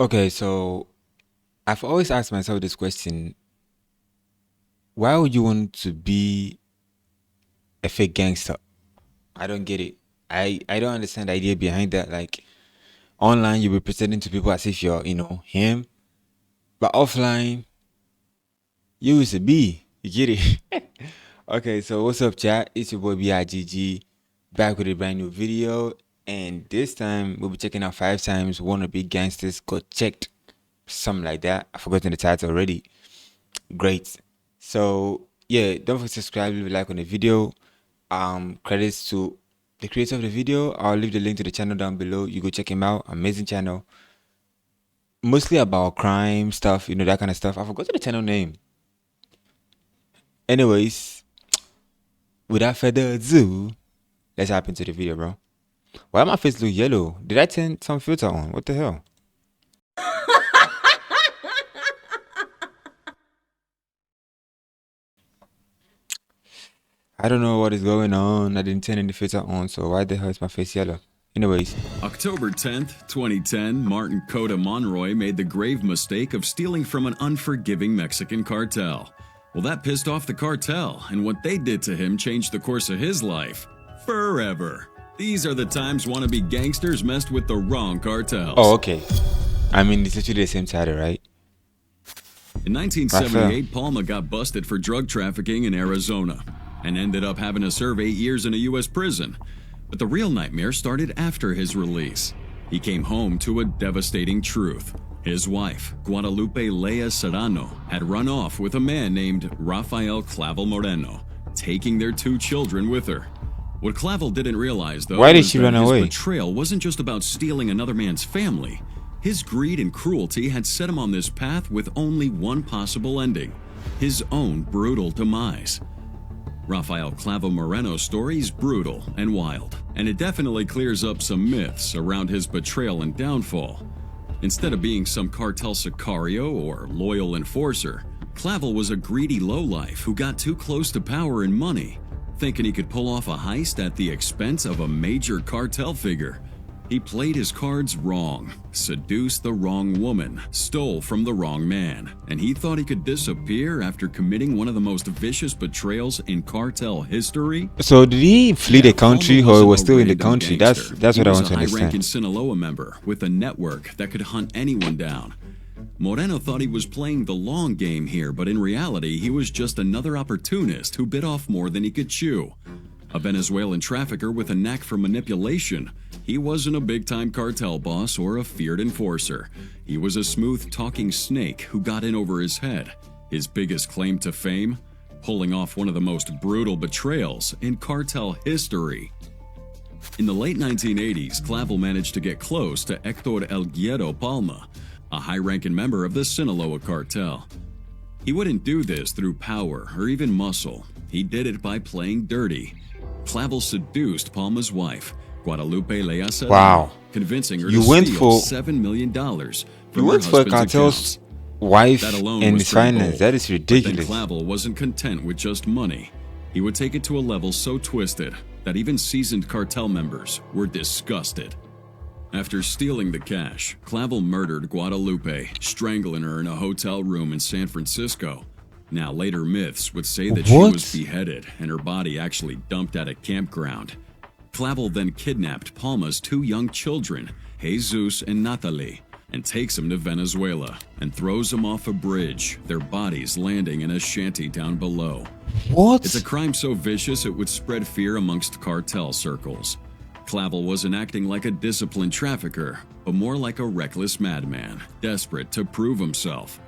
Okay, so I've always asked myself this question: why would you want to be a fake gangster? I don't get it. I don't understand the idea behind that. Like online, you'll be presenting to people as if you're, him, but offline, you is a B. You get it? Okay, so what's up, chat? It's your boy BIGG back with a brand new video, and this time we'll be checking out 5 times wanna be gangsters got checked, something like that. I've forgotten the title already. Great. So yeah, don't forget to subscribe, leave a like on the video. Credits to the creator of the video. I'll leave the link to the channel down below. You go check him out. Amazing channel. Mostly about crime stuff, that kind of stuff. I forgot the channel name. Anyways, without further ado, let's hop into the video, bro. Why my face look yellow? Did I turn some filter on? What the hell? I don't know what is going on. I didn't turn any filter on, so why the hell is my face yellow? Anyways. October 10th, 2010, Martin Cota Monroy made the grave mistake of stealing from an unforgiving Mexican cartel. Well, that pissed off the cartel, and what they did to him changed the course of his life. Forever. These are the times wannabe gangsters messed with the wrong cartels. Oh, okay. I mean, it's literally the same title, right? In 1978, Palma got busted for drug trafficking in Arizona and ended up having to serve 8 years in a U.S. prison. But the real nightmare started after his release. He came home to a devastating truth. His wife, Guadalupe Lea Serrano, had run off with a man named Rafael Clavel Moreno, taking their 2 children with her. What Clavel didn't realize, though, why did was she that run his away? betrayal wasn't just about stealing another man's family. His greed and cruelty had set him on this path with only one possible ending: his own brutal demise. Rafael Clavel Moreno's story is brutal and wild, and it definitely clears up some myths around his betrayal and downfall. Instead of being some cartel sicario or loyal enforcer, Clavel was a greedy lowlife who got too close to power and money, thinking he could pull off a heist at the expense of a major cartel figure. He played his cards wrong, seduced the wrong woman, stole from the wrong man, and he thought he could disappear after committing one of the most vicious betrayals in cartel history. So did he flee the country, Palma or he wasn't was a still in the random country? gangster. That's what I want to He was a high-ranking understand. Sinaloa member with a network that could hunt anyone down. Moreno thought he was playing the long game here, but in reality, he was just another opportunist who bit off more than he could chew. A Venezuelan trafficker with a knack for manipulation, he wasn't a big-time cartel boss or a feared enforcer. He was a smooth-talking snake who got in over his head. His biggest claim to fame? Pulling off one of the most brutal betrayals in cartel history. In the late 1980s, Clavel managed to get close to Hector El Guero Palma, a high-ranking member of the Sinaloa cartel. He wouldn't do this through power or even muscle. He did it by playing dirty. Clavel seduced Palma's wife, Guadalupe Lea Serrano, Wow. convincing her You to went steal for- $7 million from You her went for a husband's cartel's accounts. wife That alone and was his pretty finance. bold. That is But then ridiculous. Clavel wasn't content with just money. He would take it to a level so twisted that even seasoned cartel members were disgusted. After stealing the cash, Clavel murdered Guadalupe, strangling her in a hotel room in San Francisco. Now, later myths would say that she What? was beheaded and her body actually dumped at a campground. Clavel then kidnapped Palma's 2 young children, Jesus and Natalie, and takes them to Venezuela and throws them off a bridge, their bodies landing in a shanty down below. What? It's a crime so vicious it would spread fear amongst cartel circles. Clavel wasn't acting like a disciplined trafficker, but more like a reckless madman, desperate to prove himself.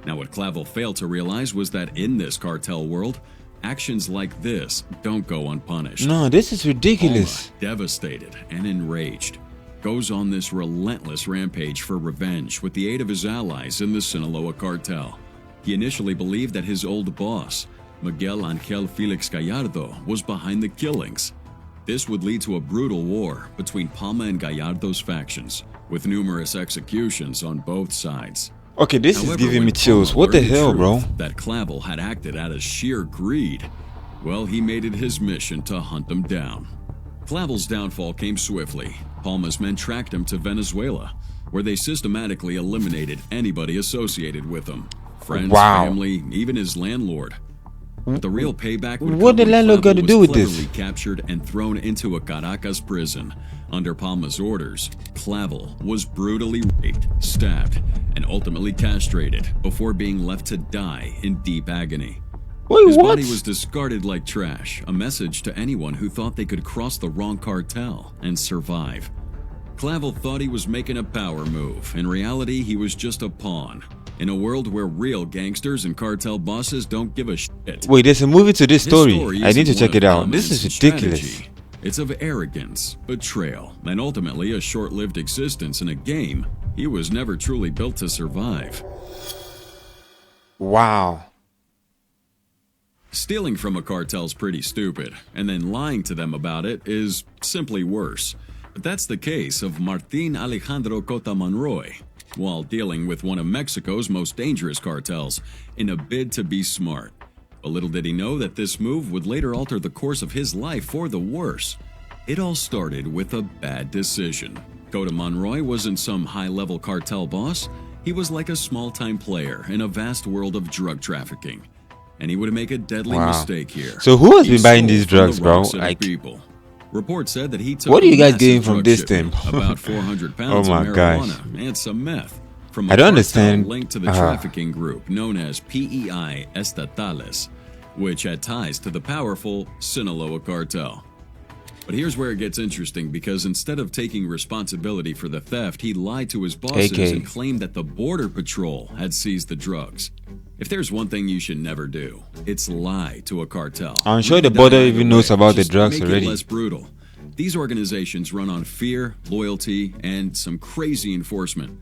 Now, what Clavel failed to realize was that in this cartel world, actions like this don't go unpunished. No, this is ridiculous. Palma, devastated and enraged, goes on this relentless rampage for revenge with the aid of his allies in the Sinaloa cartel. He initially believed that his old boss, Miguel Angel Felix Gallardo, was behind the killings. This would lead to a brutal war between Palma and Gallardo's factions, with numerous executions on both sides. Okay, this is However, giving when me chills. Palma What the learned hell, bro? truth that Clavel had acted out of sheer greed, well, he made it his mission to hunt them down. Clavel's downfall came swiftly. Palma's men tracked him to Venezuela. where they systematically eliminated anybody associated with them. Friends, Wow. family, even his landlord. But the real payback would What come the when landlord got to Clavel do was with this? cleverly captured and thrown into a Caracas prison. Under Palma's orders, Clavel was brutally raped, stabbed, and ultimately castrated before being left to die in deep agony. Wait, His what? body was discarded like trash, a message to anyone who thought they could cross the wrong cartel and survive. Clavel thought he was making a power move. In reality, he was just a pawn. In a world where real gangsters and cartel bosses don't give a shit. Wait, there's a movie to this His story. I need to isn't check one it of out. This is dominance and ridiculous. strategy. It's of arrogance, betrayal, and ultimately a short-lived existence in a game he was never truly built to survive. Wow. Stealing from a cartel's pretty stupid, and then lying to them about it is simply worse. But that's the case of Martin Alejandro Cota Monroy, while dealing with one of Mexico's most dangerous cartels in a bid to be smart. But little did he know that this move would later alter the course of his life for the worse. It all started with a bad decision. Cota Monroy wasn't some high-level cartel boss. He was like a small-time player in a vast world of drug trafficking. And he would make a deadly Wow. mistake here. So who has He been buying sold these from the drugs, bro? wrong set of Like, people. Reports said that he took what are a you guys massive getting from drug this shipment, thing? about 400 pounds Oh my of gosh. marijuana and some meth from a I don't cartel understand. linked to the trafficking group known as PEI Estatales, which had ties to the powerful Sinaloa cartel. But here's where it gets interesting, because instead of taking responsibility for the theft, he lied to his bosses AK. and claimed that the Border Patrol had seized the drugs. If there's one thing you should never do, it's lie to a cartel. I'm sure Really the border don't even either knows way, about the just drugs make already. It less brutal. These organizations run on fear, loyalty, and some crazy enforcement.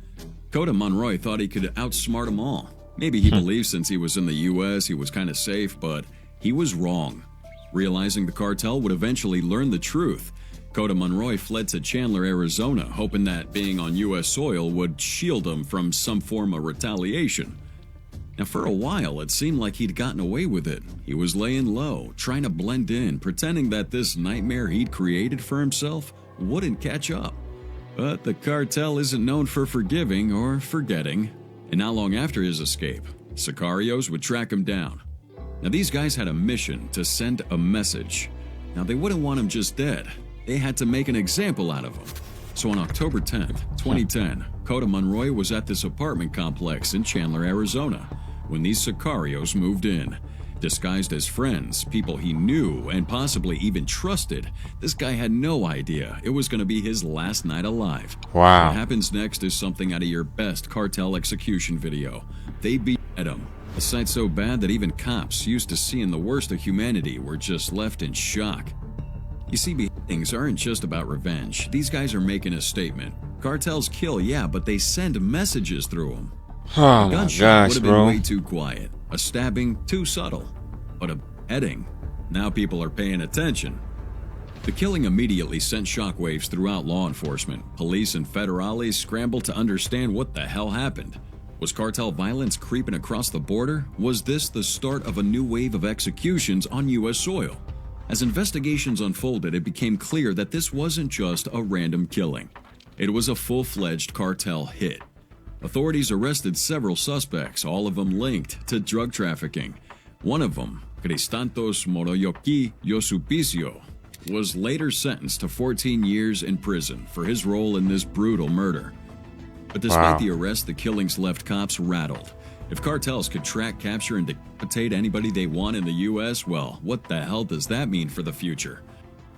Cota Monroy thought he could outsmart them all. Maybe he believed since he was in the US he was kind of safe, but he was wrong. Realizing the cartel would eventually learn the truth, Cota Monroy fled to Chandler, Arizona, hoping that being on US soil would shield him from some form of retaliation. Now, for a while, it seemed like he'd gotten away with it. He was laying low, trying to blend in, pretending that this nightmare he'd created for himself wouldn't catch up. But the cartel isn't known for forgiving or forgetting, and not long after his escape, sicarios would track him down. Now, these guys had a mission to send a message. Now, they wouldn't want him just dead. They had to make an example out of him. So on October 10th, 2010, Cota Monroy was at this apartment complex in Chandler, Arizona, when these sicarios moved in. Disguised as friends, people he knew and possibly even trusted, this guy had no idea it was going to be his last night alive. Wow. What happens next is something out of your best cartel execution video. They beat him. A sight so bad that even cops used to seeing the worst of humanity were just left in shock. You see, beheadings aren't just about revenge. These guys are making a statement. Cartels kill, yeah, but they send messages through them. Oh A my gunshot gosh, would have been bro. way too quiet. A stabbing too subtle. But a beheading, now people are paying attention. The killing immediately sent shockwaves throughout law enforcement. Police and federales scrambled to understand what the hell happened. Was cartel violence creeping across the border? Was this the start of a new wave of executions on U.S. soil? As investigations unfolded, it became clear that this wasn't just a random killing. It was a full-fledged cartel hit. Authorities arrested several suspects, all of them linked to drug trafficking. One of them, Cristantos Moroyoki Yosupicio, was later sentenced to 14 years in prison for his role in this brutal murder. But despite Wow. the arrest, the killings left cops rattled. If cartels could track, capture, and decapitate anybody they want in the U.S., well, what the hell does that mean for the future?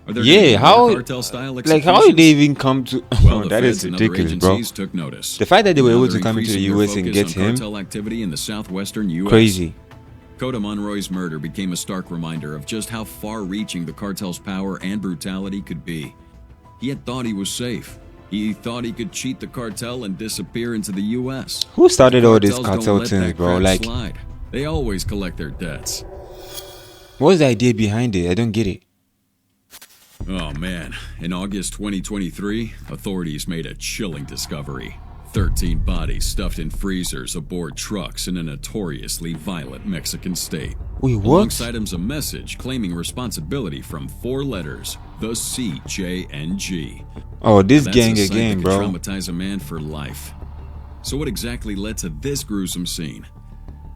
Are there gonna be Yeah, more how cartel-style like how did they executions? even come to? Well, the That is feds and other ridiculous, bro. agencies took notice. The fact that they were Now able they're to come into the increasing their US and focus get on him, cartel activity in the southwestern U.S. crazy. Cota Monroy's murder became a stark reminder of just how far-reaching the cartel's power and brutality could be. He had thought he was safe. He thought he could cheat the cartel and disappear into the U.S. Who started all these Cartels don't cartel let things, that bro? crap Like, slide. They always collect their debts. what was the idea behind it? I don't get it. Oh man, in August 2023, authorities made a chilling discovery. 13 bodies stuffed in freezers aboard trucks in a notoriously violent Mexican state. Wait, what? Alongside him's a message claiming responsibility from 4 letters, the CJNG. Oh, this That's gang a sight again, that bro. can traumatize a man for life. So what exactly led to this gruesome scene?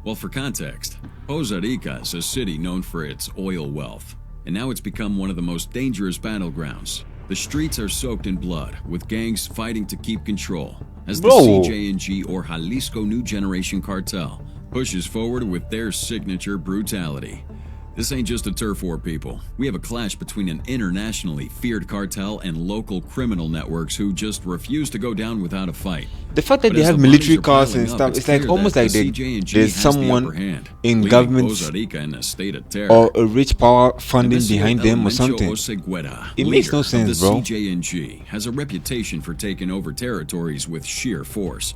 Well, for context, Poza Rica is a city known for its oil wealth, and now it's become one of the most dangerous battlegrounds. The streets are soaked in blood, with gangs fighting to keep control, as the Bro. CJNG, or Jalisco New Generation Cartel, pushes forward with their signature brutality. This ain't just a turf war, people. We have a clash between an internationally feared cartel and local criminal networks who just refuse to go down without a fight. The fact that But they as have the military bodies are cars piling and up, stuff, it's like clear almost that like the there's CJNG has the someone upper hand, in leaving government Poza Rica in a state of terror. or a rich power funding Navicio behind them or Elemencho something. Oseguera, It makes no leader sense, of the bro. CJNG, has a reputation for taking over territories with sheer force.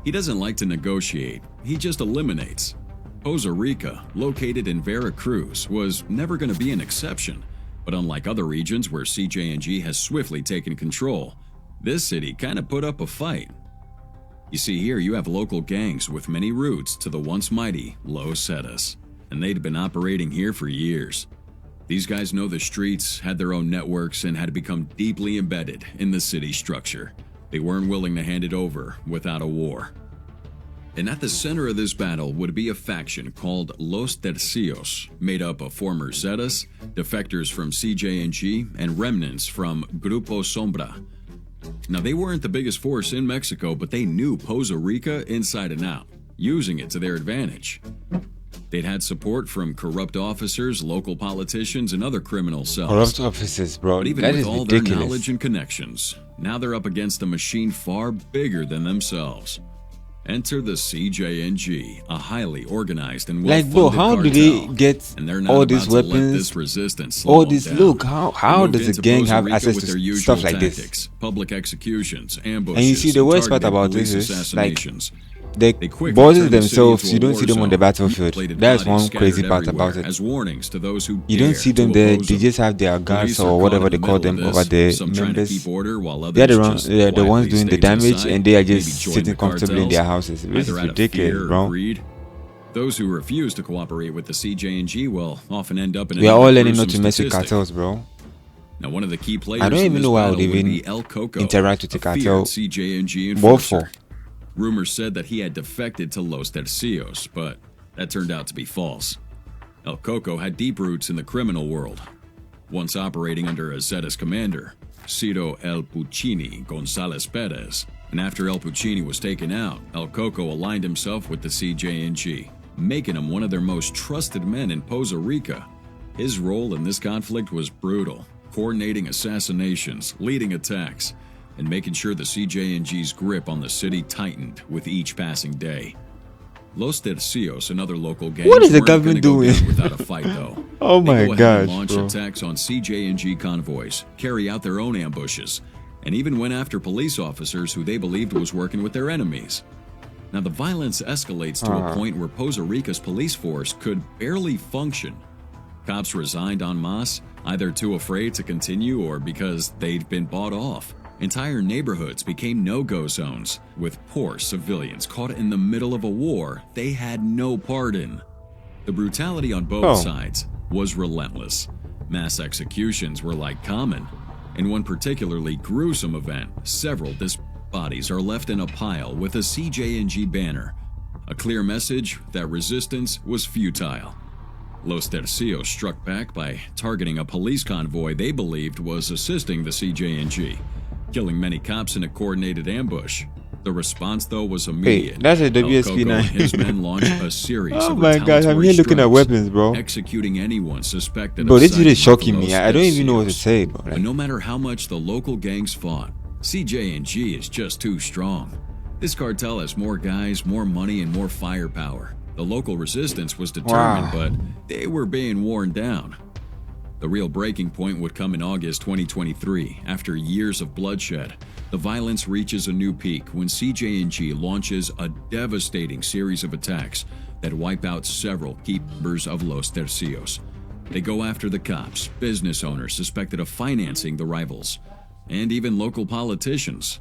He doesn't like to negotiate, he just eliminates. Poza Rica, located in Veracruz, was never going to be an exception. But unlike other regions where CJNG has swiftly taken control, this city kind of put up a fight. You see, here you have local gangs with many roots to the once mighty Los Zetas, and they'd been operating here for years. These guys know the streets, had their own networks, and had become deeply embedded in the city structure. They weren't willing to hand it over without a war. And at the center of this battle would be a faction called Los Tercios, made up of former Zetas, defectors from CJNG, and remnants from Grupo Sombra. Now, they weren't the biggest force in Mexico, but they knew Poza Rica inside and out, using it to their advantage. They'd had support from corrupt officers, local politicians, and other criminal cells. Corrupt officers, bro. But even That with is all their ridiculous. knowledge and connections, now they're up against a machine far bigger than themselves. Enter the CJNG, a highly organized and Like, well-funded bro, how do they cartel. get And they're not all about these to let weapons? this resistance slow All them this, down. look, They how moved does a into gang Poza have Rica access with their to usual stuff like this? tactics, public executions, ambushes, And you see, the worst part targeted about police this is, like, assassinations. the They quickly bosses turned the city themselves, into you a don't war see them on the zone. battlefield. Mutilated That's bodies one crazy scattered part about everywhere it. as warnings to those who You don't dare see them to there, oppose they them. just have their guards Police are or caught whatever in they the call middle of them this, over there, some trying to members. keep order while They're others the just ones quietly doing the stayed damage, inside, and they are maybe just joined sitting the comfortably in their cartels, houses. This is either out of ridiculous, fear or bro. greed. Those who refuse to cooperate with the CJNG will often end up in We are all another learning not gruesome to mess with statistic. cartels, bro. Now, one of the key players I don't in even this know why I would battle would even be El Coco, interact with the a feared cartel. CJNG War enforcer. for. Rumors said that he had defected to Los Tercios, but that turned out to be false. El Coco had deep roots in the criminal world, once operating under a Zetas commander, Ciro El Puccini Gonzalez Perez. And after El Puccini was taken out, El Coco aligned himself with the CJNG, making him one of their most trusted men in Poza Rica. His role in this conflict was brutal, coordinating assassinations, leading attacks, and making sure the CJNG's grip on the city tightened with each passing day. Los Tercios and other local gangs What is the weren't gonna government go doing? down without a fight, though. Oh They my go ahead and gosh, launch bro. attacks on CJNG convoys, carry out their own ambushes, and even went after police officers who they believed was working with their enemies. Now, the violence escalates to a point where Poza Rica's police force could barely function. Cops resigned en masse, either too afraid to continue or because they'd been bought off. Entire neighborhoods became no-go zones, with poor civilians caught in the middle of a war they had no part in. The brutality on both sides was relentless. Mass executions were like common. In one particularly gruesome event, several bodies are left in a pile with a CJNG banner, a clear message that resistance was futile. Los Tercios struck back by targeting a police convoy they believed was assisting the CJNG, killing many cops in a coordinated ambush. The response, though, was immediate. that's a El WSP9. Coco and his men launched a series Oh of my gosh, I'm here looking at retaliatory weapons, bro. executing anyone suspected Bro, of this video is siding with shocking me. Los I don't even know what to Tercios. say, bro. But Like, no matter how much the local gangs fought, CJNG is just too strong. This cartel has more guys, more money, and more firepower. The local resistance was determined, but they were being worn down. The real breaking point would come in August 2023. After years of bloodshed, the violence reaches a new peak when CJNG launches a devastating series of attacks that wipe out several key members of Los Tercios. They go after the cops, business owners suspected of financing the rivals, and even local politicians.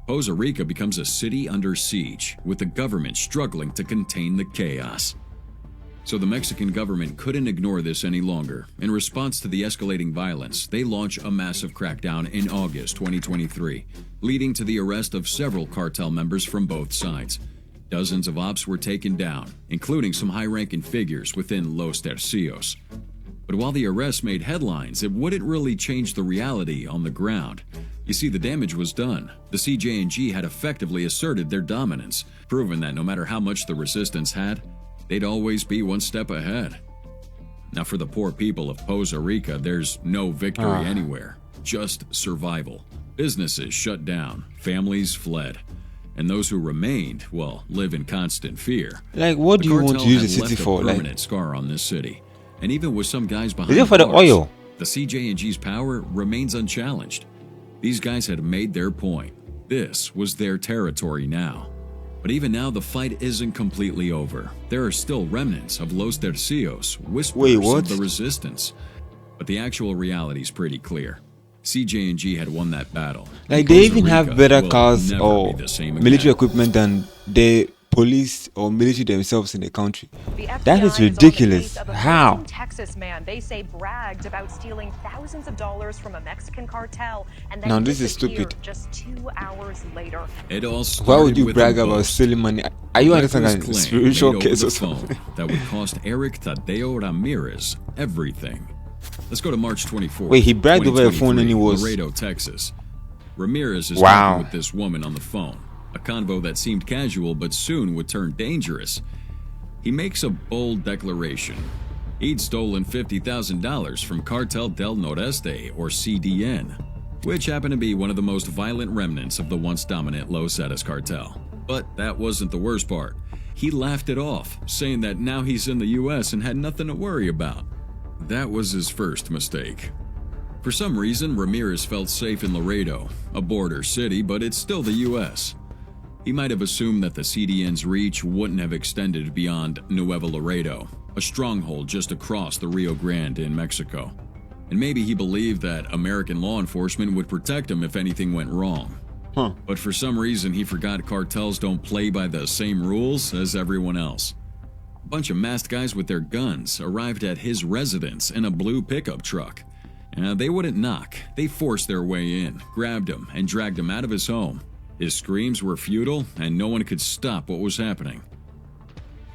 Poza Rica becomes a city under siege, with the government struggling to contain the chaos. So the Mexican government couldn't ignore this any longer. In response to the escalating violence, they launched a massive crackdown in August 2023, leading to the arrest of several cartel members from both sides. Dozens of ops were taken down, including some high-ranking figures within Los Tercios. But while the arrests made headlines, it wouldn't really change the reality on the ground. You see, the damage was done. The CJ&G had effectively asserted their dominance, proving that no matter how much the resistance had, they'd always be one step ahead. Now, for the poor people of Poza Rica, there's no victory anywhere, just survival. Businesses shut down, families fled, and those who remained, well, live in constant fear. Like, what do you want to use the city for? Like, permanent scar on this city, and even with some guys behind is it for the bars, oil? the CJ&G's power remains unchallenged. These guys had made their point. This was their territory now. But even now, the fight isn't completely over. There are still remnants of Los Tercios, whispers of the resistance. But the actual reality is pretty clear. CJ&G had won that battle. Like, they even have better cars or military equipment than the police or military themselves in the country. That is ridiculous. How? Texas man, they say, bragged about stealing thousands of dollars from a Mexican cartel, and then now this is stupid. Just 2 hours later. It all started. Why would you with brag a about boast. stealing money? Are you understanding Reckless claim spiritual made over case the or phone something? that would cost Eric Tadeo Ramirez everything. Let's go to March 24th. Wait, he bragged over a phone and he was Laredo, Texas. Ramirez is Wow. talking with this woman on the phone, a convo that seemed casual but soon would turn dangerous. He makes a bold declaration. He'd stolen $50,000 from Cartel del Noreste, or CDN, which happened to be one of the most violent remnants of the once dominant Los Zetas cartel. But that wasn't the worst part. He laughed it off, saying that now he's in the US and had nothing to worry about. That was his first mistake. For some reason, Ramirez felt safe in Laredo, a border city, but it's still the US. He might have assumed that the CDN's reach wouldn't have extended beyond Nuevo Laredo, a stronghold just across the Rio Grande in Mexico. And maybe he believed that American law enforcement would protect him if anything went wrong. But for some reason, he forgot cartels don't play by the same rules as everyone else. A bunch of masked guys with their guns arrived at his residence in a blue pickup truck. They wouldn't knock. They forced their way in, grabbed him, and dragged him out of his home. His screams were futile, and no one could stop what was happening.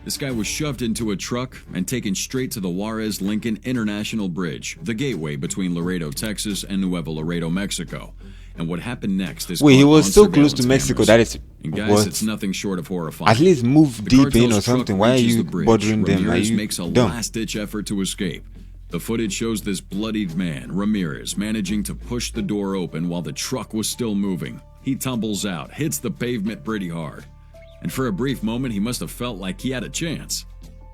This guy was shoved into a truck and taken straight to the Juarez-Lincoln International Bridge, the gateway between Laredo, Texas and Nuevo Laredo, Mexico. And what happened next is wait, he caught was on so close to surveillance Mexico. cameras. That is And guys, what? it's nothing short of horrifying. At least move The deep in cartel's or truck something. Why are reaches you the bridge. bothering them? Are Ramirez you makes a dumb? last-ditch effort to escape. The footage shows this bloodied man, Ramirez, managing to push the door open while the truck was still moving. He tumbles out, hits the pavement pretty hard. And for a brief moment, he must have felt like he had a chance.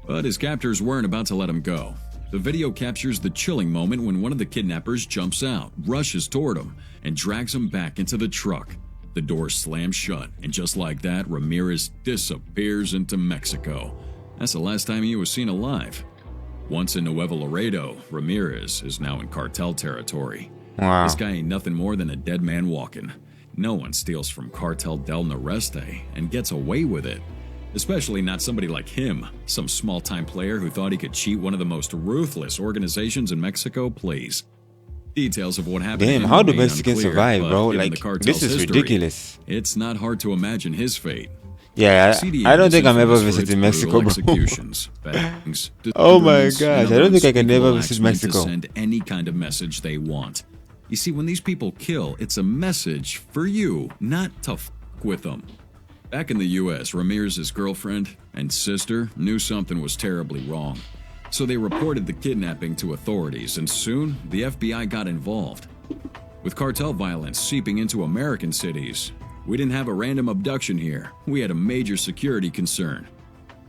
But his captors weren't about to let him go. The video captures the chilling moment when one of the kidnappers jumps out, rushes toward him, and drags him back into the truck. The door slams shut, and just like that, Ramirez disappears into Mexico. That's the last time he was seen alive. Once in Nuevo Laredo, Ramirez is now in cartel territory. Wow. This guy ain't nothing more than a dead man walking. No one steals from Cartel del Noreste and gets away with it. Especially not somebody like him, some small-time player who thought he could cheat one of the most ruthless organizations in Mexico, please. Details of what happened to Damn, him how do remain Mexicans unclear, survive, but bro? given Like, the cartel's this is history, ridiculous. It's not hard to imagine his fate. Yeah, CDN I don't is think I'm ever infamous for its visiting Mexico, brutal bro. executions, bangs, Oh my dismemberments, gosh, and I don't other think I can unspeakable never acts visit meant to Mexico. send any kind of message they want. You see, when these people kill, it's a message for you, not to f with them. Back in the US, Ramirez's girlfriend and sister knew something was terribly wrong. So they reported the kidnapping to authorities, and soon the FBI got involved. With cartel violence seeping into American cities, we didn't have a random abduction here. We had a major security concern.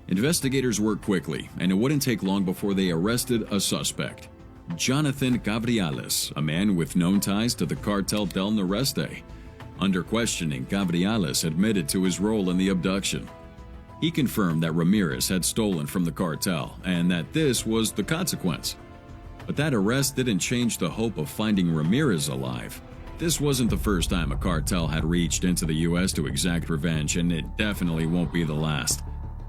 Investigators worked quickly, and it wouldn't take long before they arrested a suspect. Jonathan Gabriales, a man with known ties to the Cartel del Noreste. Under questioning, Gabriales admitted to his role in the abduction. He confirmed that Ramirez had stolen from the cartel, and that this was the consequence. But that arrest didn't change the hope of finding Ramirez alive. This wasn't the first time a cartel had reached into the US to exact revenge, and it definitely won't be the last.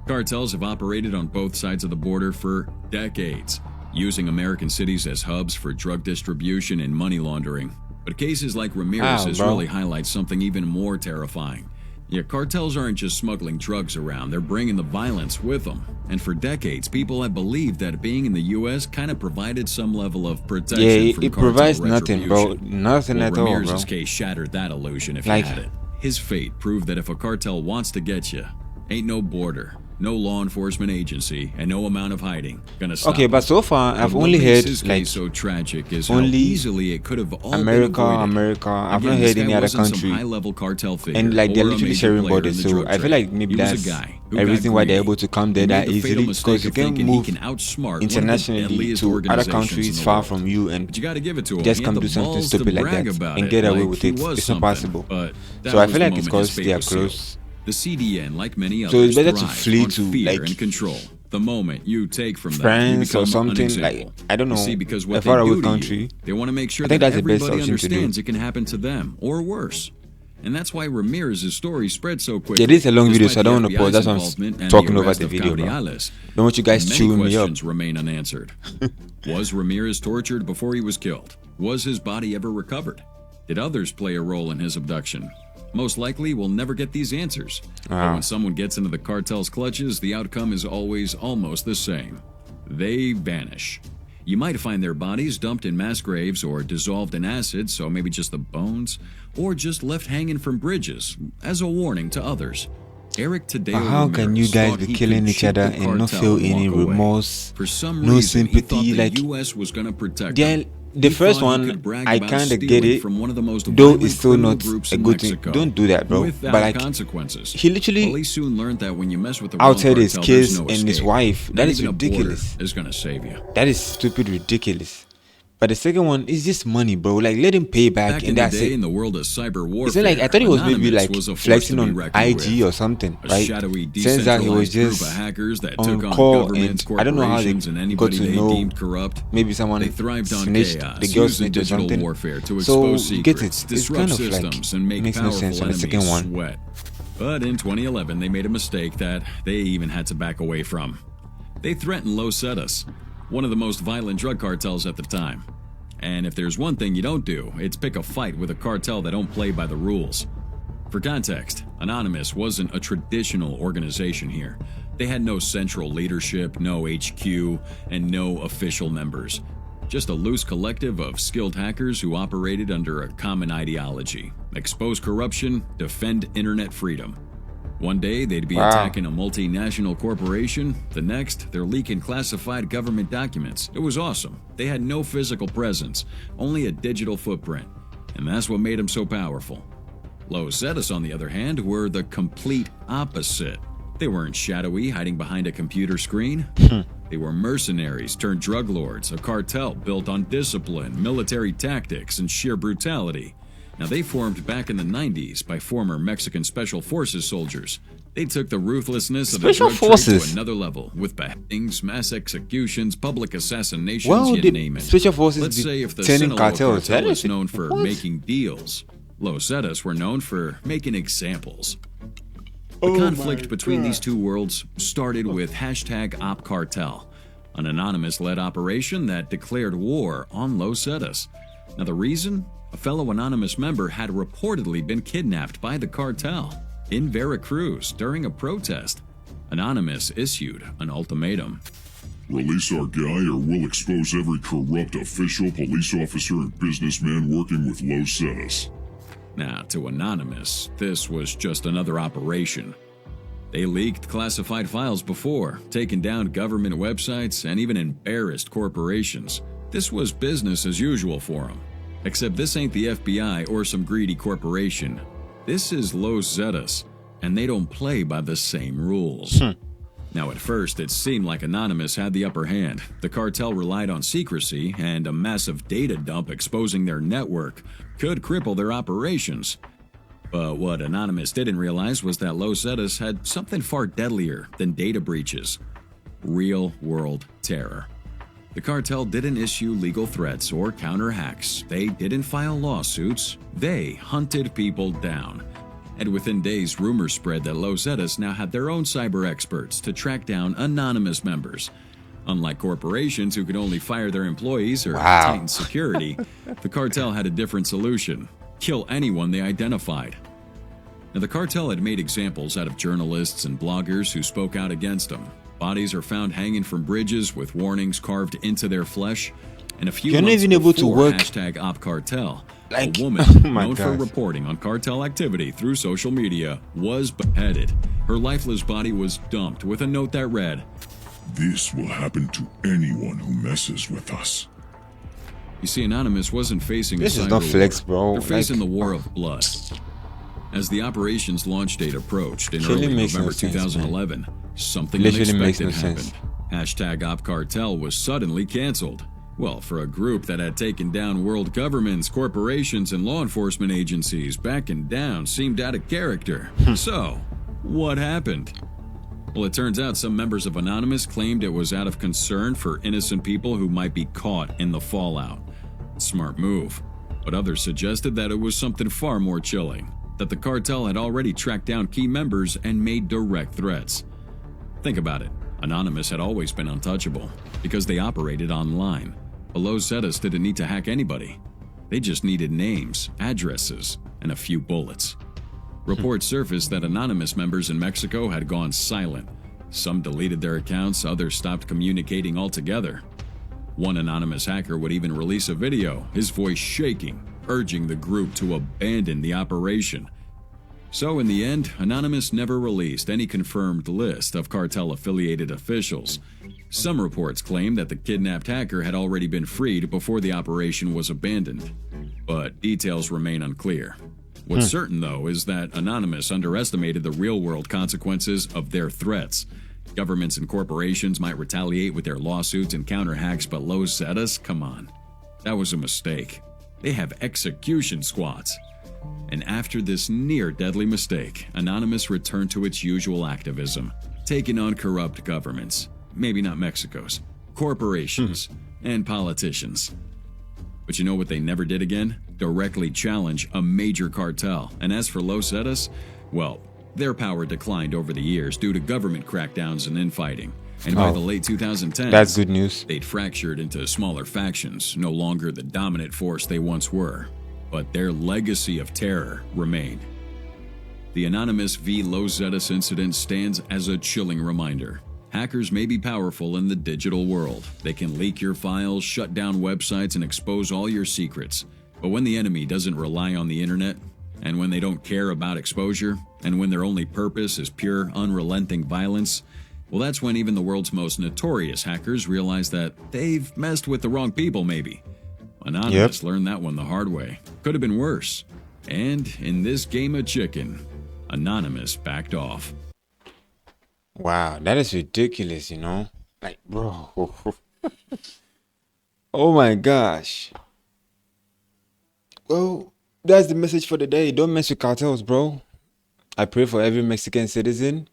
Cartels have operated on both sides of the border for decades, using American cities as hubs for drug distribution and money laundering. But cases like Ramirez's really highlight something even more terrifying. Yeah, cartels aren't just smuggling drugs around, they're bringing the violence with them. And for decades, people have believed that being in the U.S. kind of provided some level of protection from it cartel provides nothing, bro. retribution. Nothing Well, at all, bro. Ramirez's case shattered that illusion if Like- you had it. His fate proved that if a cartel wants to get you, ain't no border, no law enforcement agency, and no amount of hiding gonna stop Okay, but it. so far I've What only makes heard his like case so tragic is only how easily it could have all America, been avoided. America. I've Again, not this heard guy any other wasn't some country. high-level cartel figure And like they're or a literally major sharing player in borders, the so drug I feel trade. like maybe He was a that's guy who a got reason why they're greedy. able to come there He that made the fatal easily, mistake because you of can thinking move he can outsmart one of the internationally deadliest to other organizations in countries the far world. from you and But you got to give it to him. just He come had do the something balls stupid to like brag that about and it, get away like with he it. was It's not something. possible. But that So I was feel the like it's moment because his fate they are was sealed. close. The CDN, like many others, So it's better to thrives flee on to, fear like, and control. The moment you take from them, you France become or something, an like, example. I don't You know, see, because a what they faraway do to country. you, they want to make sure I think that that's the best everybody option to do. understands it can happen to them or worse. And that's why Ramirez's story spread so quickly. Yeah, this is a long video, despite so I the don't want to pause. FBI's That's why involvement I'm and talking over arrest the of video, bro. Cardiales. Don't want you guys Many chewing me up. questions remain unanswered. Was Ramirez tortured before he was killed? Was his body ever recovered? Did others play a role in his abduction? Most likely, we'll never get these answers. But when someone gets into the cartel's clutches, the outcome is always almost the same. They vanish. You might find their bodies dumped in mass graves or dissolved in acid, so maybe just the bones, or just left hanging from bridges as a warning to others. Eric Tadeo How can you Ramirez guys thought be he killing could each shoot other the and not cartel feel any walk away? remorse, For some no reason, he thought sympathy? the Like, U.S. was going to protect yeah, him. the He first thought he one, could brag I about kind of get stealing it, from one of the most though violent it's still criminal not groups a in good thing. Mexico. Don't do that, bro. Without But like, consequences. he literally Police soon learned that when you mess with the wrong outside his cartel, there's kids no and his escape. wife. Not That is even a border ridiculous. is going to save you. That is stupid, ridiculous. But the second one is just money, bro. Like, let him pay back, Back in and the that's day, it. in the world of cyber warfare, It's not like I thought he was maybe Anonymous like was a force flexing to be on reckoned IG with. or something, A right? shadowy, Turns out he was decentralized group just of hackers that on took on call, governments, and I don't know how they corporations, and got anybody to they know. deemed corrupt. Maybe someone They thrived on snitched, chaos, the girl using snitched or digital something. warfare to So expose you get secrets, it. It's disrupt kind of like systems, and make makes no powerful sense on the enemies second one. sweat. But in 2011, they made a mistake that they even had to back away from. They threatened Los Zetas, one of the most violent drug cartels at the time. And if there's one thing you don't do, it's pick a fight with a cartel that don't play by the rules. For context, Anonymous wasn't a traditional organization here. They had no central leadership, no HQ, and no official members. Just a loose collective of skilled hackers who operated under a common ideology: expose corruption, defend internet freedom. One day, they'd be attacking a multinational corporation. The next, they're leaking classified government documents. It was awesome. They had no physical presence, only a digital footprint. And that's what made them so powerful. Los Zetas, on the other hand, were the complete opposite. They weren't shadowy, hiding behind a computer screen. They were mercenaries turned drug lords, a cartel built on discipline, military tactics, and sheer brutality. Now, they formed back in the 90s by former Mexican Special Forces soldiers. They took the ruthlessness of the Special drug trade Forces? to another level, with beheadings, mass executions, public assassinations, Well, you the name it. Special Forces Let's be say if the turning Sinaloa cartels. cartel That was is- known for what? making deals, Los Zetas were known for making examples. The Oh conflict between these two worlds started with #OpCartel, an anonymous-led operation that declared war on Los Zetas. Now, the reason? A fellow anonymous member had reportedly been kidnapped by the cartel in Veracruz during a protest. Anonymous issued an ultimatum. Release our guy or we'll expose every corrupt official, police officer, and businessman working with Los Zetas. Now, to Anonymous, this was just another operation. They leaked classified files before, taken down government websites, and even embarrassed corporations. This was business as usual for them. Except this ain't the FBI or some greedy corporation. This is Los Zetas, and they don't play by the same rules. Now, at first, it seemed like Anonymous had the upper hand. The cartel relied on secrecy, and a massive data dump exposing their network could cripple their operations. But what Anonymous didn't realize was that Los Zetas had something far deadlier than data breaches: real-world terror. The cartel didn't issue legal threats or counter hacks. They didn't file lawsuits. They hunted people down. And within days, rumors spread that Los Zetas now had their own cyber experts to track down anonymous members. Unlike corporations who could only fire their employees or tighten security, the cartel had a different solution: kill anyone they identified. Now, the cartel had made examples out of journalists and bloggers who spoke out against them. Bodies are found hanging from bridges with warnings carved into their flesh. And a few You're not months even able to before work. #OpCartel, Like, a woman oh my known for gosh. reporting on cartel activity through social media was beheaded. Her lifeless body was dumped with a note that read, This will happen to anyone who messes with us. You see, Anonymous wasn't facing This a is cyber not flex, war. bro. They're facing Like- the war of blood. As the operation's launch date approached in Killing early makes no November sense, 2011, something Literally makes unexpected no happened. sense. #OpCartel was suddenly canceled. Well, for a group that had taken down world governments, corporations, and law enforcement agencies, backing down seemed out of character. So, what happened? Well, it turns out some members of Anonymous claimed it was out of concern for innocent people who might be caught in the fallout. Smart move. But others suggested that it was something far more chilling, that the cartel had already tracked down key members and made direct threats. Think about it. Anonymous had always been untouchable because they operated online. The Los Zetas didn't need to hack anybody. They just needed names, addresses, and a few bullets. Reports surfaced that Anonymous members in Mexico had gone silent. Some deleted their accounts, others stopped communicating altogether. One anonymous hacker would even release a video, his voice shaking, urging the group to abandon the operation. So in the end, Anonymous never released any confirmed list of cartel-affiliated officials. Some reports claim that the kidnapped hacker had already been freed before the operation was abandoned, but details remain unclear. What's certain, though, is that Anonymous underestimated the real-world consequences of their threats. Governments and corporations might retaliate with their lawsuits and counter-hacks, but Los Zetas? Come on. That was a mistake. They have execution squads. And after this near-deadly mistake, Anonymous returned to its usual activism, taking on corrupt governments, maybe not Mexico's, corporations, and politicians. But you know what they never did again? Directly challenge a major cartel. And as for Los Zetas, well, their power declined over the years due to government crackdowns and infighting. And by the late 2010s, That's good news. they'd fractured into smaller factions, no longer the dominant force they once were. But their legacy of terror remained. The Anonymous v. Los Zetas incident stands as a chilling reminder. Hackers may be powerful in the digital world. They can leak your files, shut down websites, and expose all your secrets. But when the enemy doesn't rely on the internet, and when they don't care about exposure, and when their only purpose is pure, unrelenting violence, well, that's when even the world's most notorious hackers realize that they've messed with the wrong people, maybe. Anonymous learned that one the hard way. Could have been worse. And in this game of chicken, Anonymous backed off. Wow, that is ridiculous, you know? Like, bro. Oh my gosh. Well, that's the message for the day. Don't mess with cartels, bro. I pray for every Mexican citizen.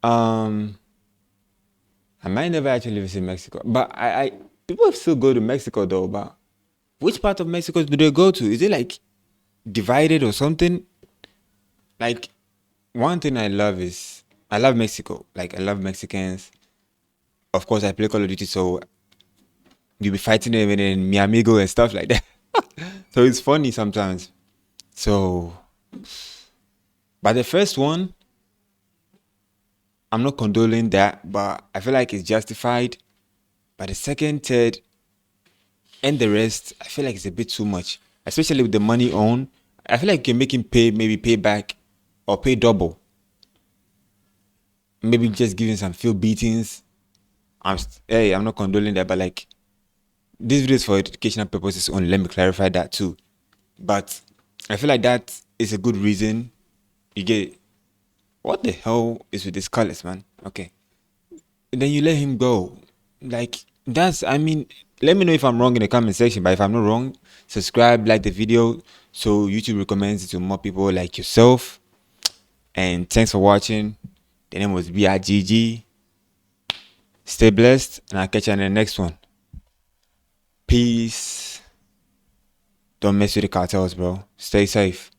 I might never actually visit Mexico, but I people still go to Mexico though. But which part of Mexico do they go to? Is it like divided or something? Like, one thing I love is I love Mexico. Like, I love Mexicans. Of course, I play Call of Duty, so you'll be fighting them in Mi Amigo and stuff like that. So it's funny sometimes. So, but the first one, I'm not condoling that, but I feel like it's justified. But the second, third, and the rest, I feel like it's a bit too much. Especially with the money on. I feel like you can make him pay, maybe pay back or pay double. Maybe just giving some few beatings. I'm not condoling that, but like, this video is for educational purposes only. Let me clarify that too. But I feel like that is a good reason. You get it. What the hell is with these colors, man? Okay. And then you let him go. Like, let me know if I'm wrong in the comment section. But if I'm not wrong, subscribe, like the video, so YouTube recommends it to more people like yourself. And thanks for watching. The name was BIGG. Stay blessed, and I'll catch you on the next one. Peace. Don't mess with the cartels, bro. Stay safe.